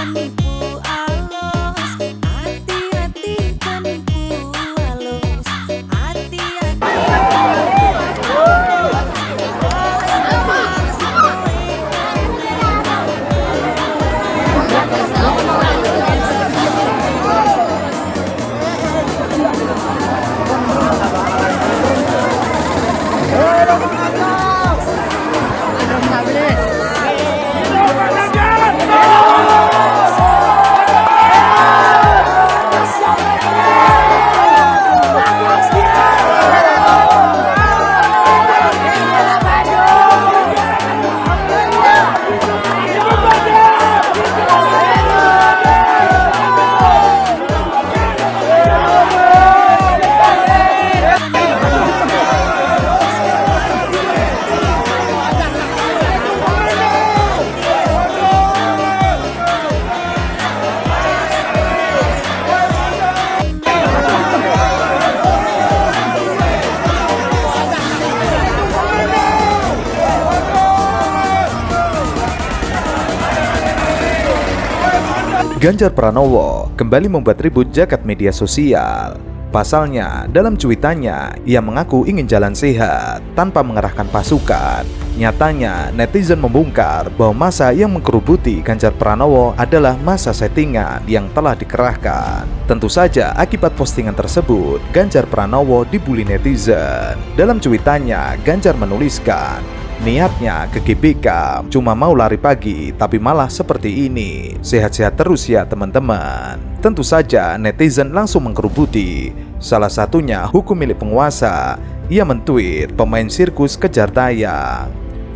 penipu alus, hati-hati penipu alus, hati-hati. Ganjar Pranowo kembali membuat ribut jagat media sosial. Pasalnya, dalam cuitannya, ia mengaku ingin jalan sehat tanpa mengerahkan pasukan. Nyatanya, netizen membongkar bahwa massa yang mengkerubuti Ganjar Pranowo adalah massa settingan yang telah dikerahkan. Tentu saja, akibat postingan tersebut, Ganjar Pranowo dibully netizen. Dalam cuitannya, Ganjar menuliskan, niatnya ke GBK cuma mau lari pagi, tapi malah seperti ini. Sehat-sehat terus ya teman-teman. Tentu saja netizen langsung mengkerubuti. Salah satunya hukum milik penguasa. Ia mentweet pemain sirkus kejar tayang.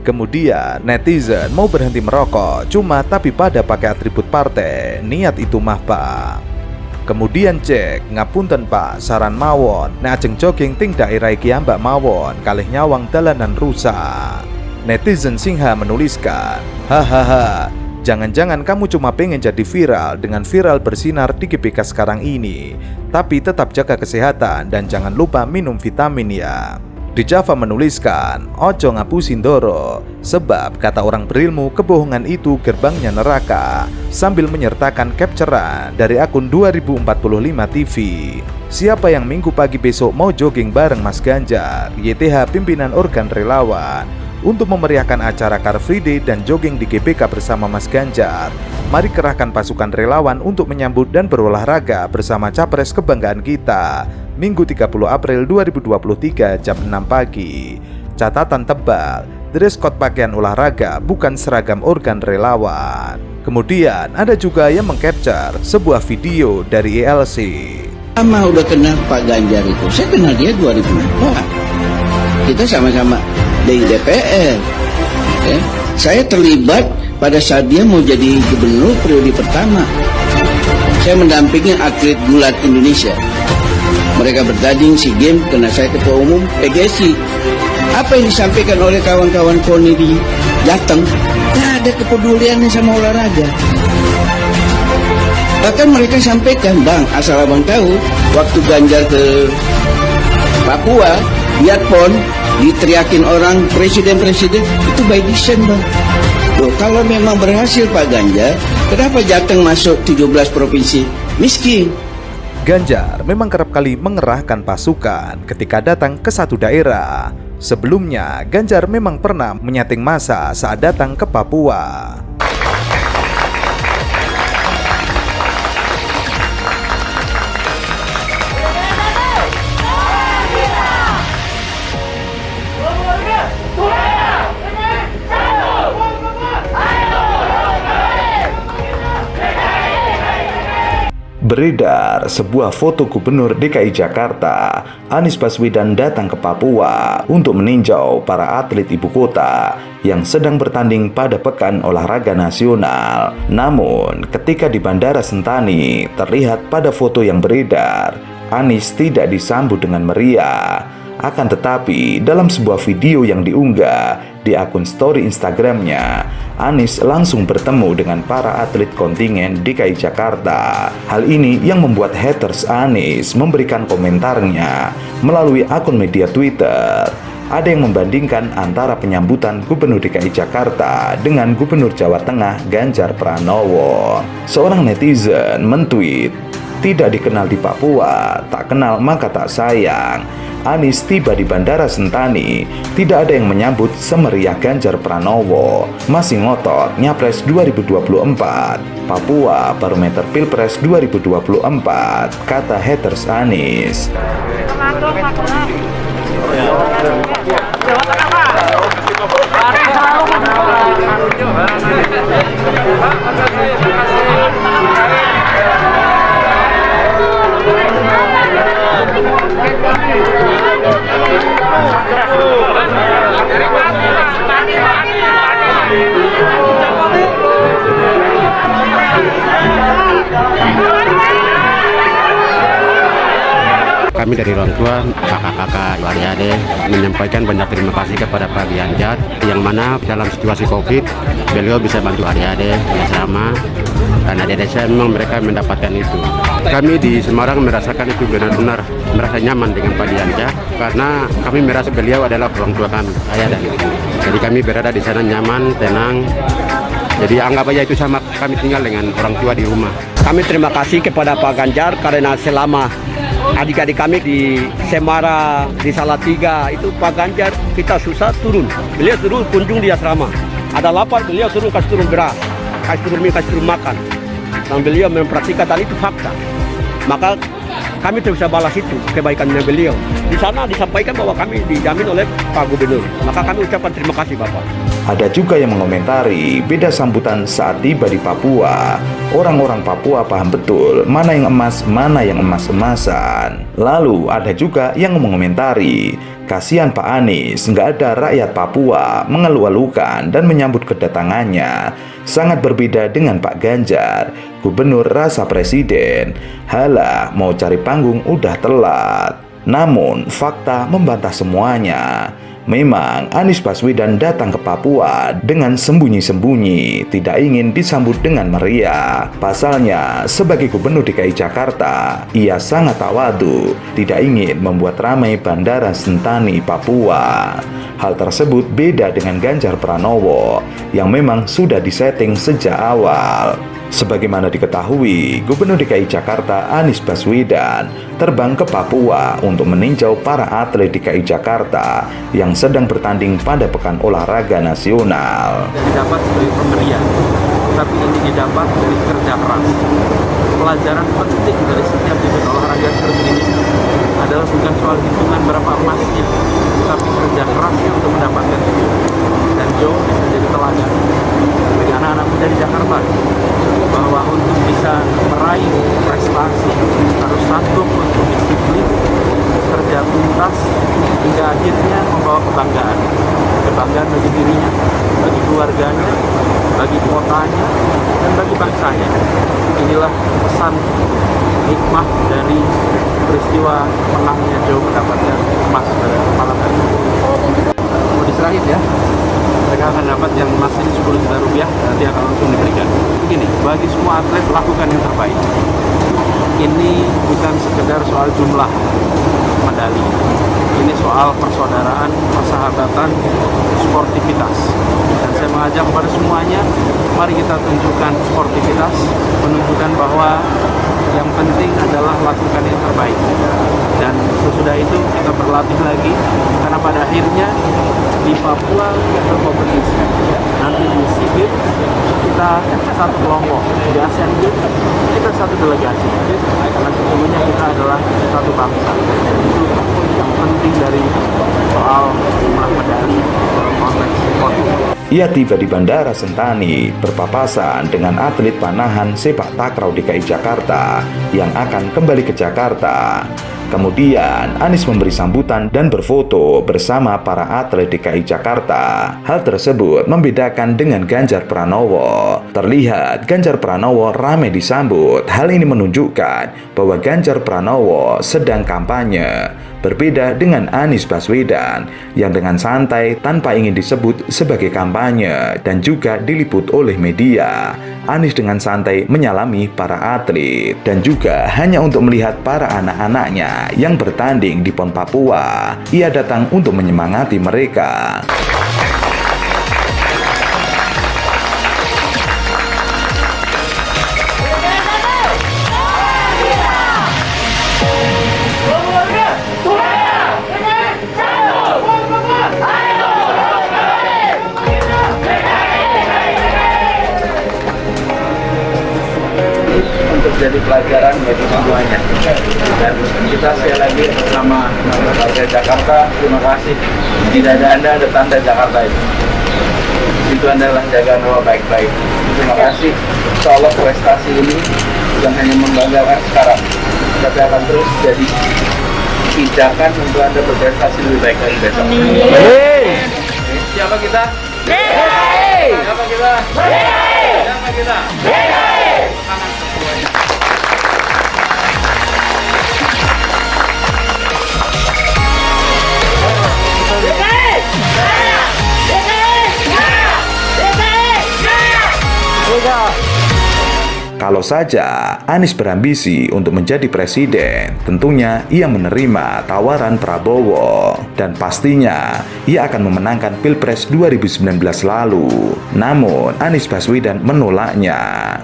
Kemudian netizen mau berhenti merokok, cuma tapi pada pakai atribut partai. Niat itu mah pak. Kemudian cek, ngapunten pak, saran mawon, nek ajeng jogging ting daerah iki mbak mawon, kalih nyawang dalanan rusak. Netizen Singha menuliskan, hahaha, jangan-jangan kamu cuma pengen jadi viral dengan viral bersinar di GBK sekarang ini. Tapi tetap jaga kesehatan dan jangan lupa minum vitamin ya. Di Java menuliskan, ojo ngapusin doro, sebab kata orang berilmu kebohongan itu gerbangnya neraka, sambil menyertakan capturean dari akun 2045 TV. Siapa yang minggu pagi besok mau jogging bareng Mas Ganjar, YTH pimpinan organ relawan, untuk memeriahkan acara Car Free Day dan jogging di GBK bersama Mas Ganjar. Mari kerahkan pasukan relawan untuk menyambut dan berolahraga bersama capres kebanggaan kita, Minggu 30 April 2023 jam 6 pagi. Catatan tebal, dress code pakaian olahraga bukan seragam organ relawan. Kemudian ada juga yang mengcapture sebuah video dari ELC. Lama udah kenal Pak Ganjar itu, saya kenal dia 2004. Kita sama-sama dari DPR. Saya terlibat pada saat dia mau jadi gubernur periode pertama. Saya mendampingi atlet gulat Indonesia. Mereka bertanding SEA Games karena saya ketua umum PGSI. Apa yang disampaikan oleh kawan-kawan KONI di Jateng, tidak ada kepeduliannya sama olahraga. Bahkan mereka sampaikan, bang, asal abang tahu, waktu Ganjar ke Papua, lihat PON, diteriakin orang presiden-presiden, itu by design bang. Loh, kalau memang berhasil Pak Ganjar, kenapa Jateng masuk 17 provinsi miskin? Ganjar memang kerap kali mengerahkan pasukan ketika datang ke satu daerah. Sebelumnya, Ganjar memang pernah menyating massa saat datang ke Papua. Beredar sebuah foto Gubernur DKI Jakarta, Anies Baswedan datang ke Papua untuk meninjau para atlet ibu kota yang sedang bertanding pada Pekan Olahraga Nasional. Namun, ketika di Bandara Sentani, terlihat pada foto yang beredar, Anies tidak disambut dengan meriah. Akan tetapi, dalam sebuah video yang diunggah di akun story Instagramnya, Anies langsung bertemu dengan para atlet kontingen DKI Jakarta. Hal ini yang membuat haters Anies memberikan komentarnya melalui akun media Twitter. ada yang membandingkan antara penyambutan Gubernur DKI Jakarta dengan Gubernur Jawa Tengah Ganjar Pranowo. Seorang netizen mentweet, "Tidak dikenal di Papua, tak kenal maka tak sayang. Anies tiba di Bandara Sentani, tidak ada yang menyambut semeriah Ganjar Pranowo. Masih ngotot Nyapres 2024. Papua Barometer Pilpres 2024, kata haters Anies. Kami dari orang tua, kakak-kakak, adik-adik menyampaikan banyak terima kasih kepada Pak Ganjar, yang mana dalam situasi COVID beliau bisa bantu adik-adik di asrama, dan adik-adik saya memang mereka mendapatkan itu. Kami di Semarang merasakan itu benar-benar merasa nyaman dengan Pak Ganjar, karena kami merasa beliau adalah orang tua kami, ayah dan ibu. Jadi kami berada di sana nyaman, tenang. Jadi anggap aja itu sama kami tinggal dengan orang tua di rumah. Kami terima kasih kepada Pak Ganjar karena selama adik-adik kami di Semarang, di Salatiga, itu Pak Ganjar kita susah turun. Beliau turun kunjung di asrama. Ada lapar, beliau turun kasih turun beras, kasih turun mie, kasih turun makan. Dan beliau memperhatikan dan itu fakta. Maka kami tidak bisa balas itu kebaikannya beliau. Di sana disampaikan bahwa kami dijamin oleh Pak Gubernur. Maka kami ucapkan terima kasih Bapak. Ada juga yang mengomentari beda sambutan saat tiba di Papua. Orang-orang Papua paham betul mana yang emas, mana yang emas-emasan. Lalu ada juga yang mengomentari, kasihan Pak Anies, nggak ada rakyat Papua mengeluh-elukan dan menyambut kedatangannya. Sangat berbeda dengan Pak Ganjar, Gubernur rasa presiden. Halah, mau cari panggung udah telat. Namun fakta membantah semuanya. Memang Anies Baswedan datang ke Papua dengan sembunyi-sembunyi, tidak ingin disambut dengan meriah. Pasalnya, sebagai Gubernur DKI Jakarta, ia sangat tawadu, tidak ingin membuat ramai Bandara Sentani, Papua. Hal tersebut beda dengan Ganjar Pranowo, yang memang sudah disetting sejak awal. Sebagaimana diketahui, Gubernur DKI Jakarta Anies Baswedan terbang ke Papua untuk meninjau para atlet DKI Jakarta yang sedang bertanding pada Pekan Olahraga Nasional. Didapat sebagai pemberian, tapi ini didapat dari kerja keras. Pelajaran penting dari setiap event olahraga seperti ini adalah bukan soal hitungan berapa emasnya, tapi kerja kerasnya untuk mendapatkan itu. Dan Joe bisa jadi teladan bagi anak-anak muda di Jakarta bahwa untuk bisa meraih prestasi harus sanggup untuk disiplin, kerja tuntas, hingga akhirnya membawa kebanggaan bagi dirinya, bagi keluarganya, bagi kotanya, dan bagi bangsanya. Inilah pesan hikmah dari peristiwa menangnya Joe mendapatkan emas pada malam hari ini. Mau diserahin ya, mereka akan dapat yang emas ini 10 juta rupiah, nanti akan langsung diberikan. Begini, bagi semua atlet lakukan yang terbaik. Ini bukan sekedar soal jumlah medali, ini soal persaudaraan, persahabatan, sportivitas. Dan saya mengajak kepada semuanya, mari kita tunjukkan sportivitas, menunjukkan bahwa yang penting adalah lakukan yang terbaik. Dan sesudah itu kita berlatih lagi, karena pada akhirnya di Papua berkompetisi. Nanti di SEA Games kita satu kelompok, di ASEAN Games kita satu delegasi. Karena sesungguhnya kita adalah satu bangsa. Itu yang penting dari soal jumlah medali dalam konteks sport. Ia tiba di Bandara Sentani berpapasan dengan atlet panahan sepak takraw DKI Jakarta yang akan kembali ke Jakarta. Kemudian Anies memberi sambutan dan berfoto bersama para atlet DKI Jakarta. Hal tersebut membedakan dengan Ganjar Pranowo. Terlihat Ganjar Pranowo ramai disambut. Hal ini menunjukkan bahwa Ganjar Pranowo sedang kampanye. Berbeda dengan Anies Baswedan yang dengan santai tanpa ingin disebut sebagai kampanye dan juga diliput oleh media. Anies dengan santai menyalami para atlet dan juga hanya untuk melihat para anak-anaknya yang bertanding di PON Papua. Ia datang untuk menyemangati mereka. Untuk jadi pelajaran bagi semuanya. Dan kita sekali lagi bersama warga Jakarta, terima kasih. Tidak ada Anda, ada tanda Jakarta itu. Itu adalah jaga nama baik-baik. Terima kasih. Insya Allah prestasi ini bukan hanya membanggakan sekarang, tapi akan terus jadi pijakan untuk Anda berprestasi lebih baik lagi besok. Siapa kita? Siapa kita? Siapa kita? Semangat semuanya. Kalau saja Anies berambisi untuk menjadi presiden, tentunya ia menerima tawaran Prabowo dan pastinya ia akan memenangkan Pilpres 2019 lalu. Namun Anies Baswedan menolaknya.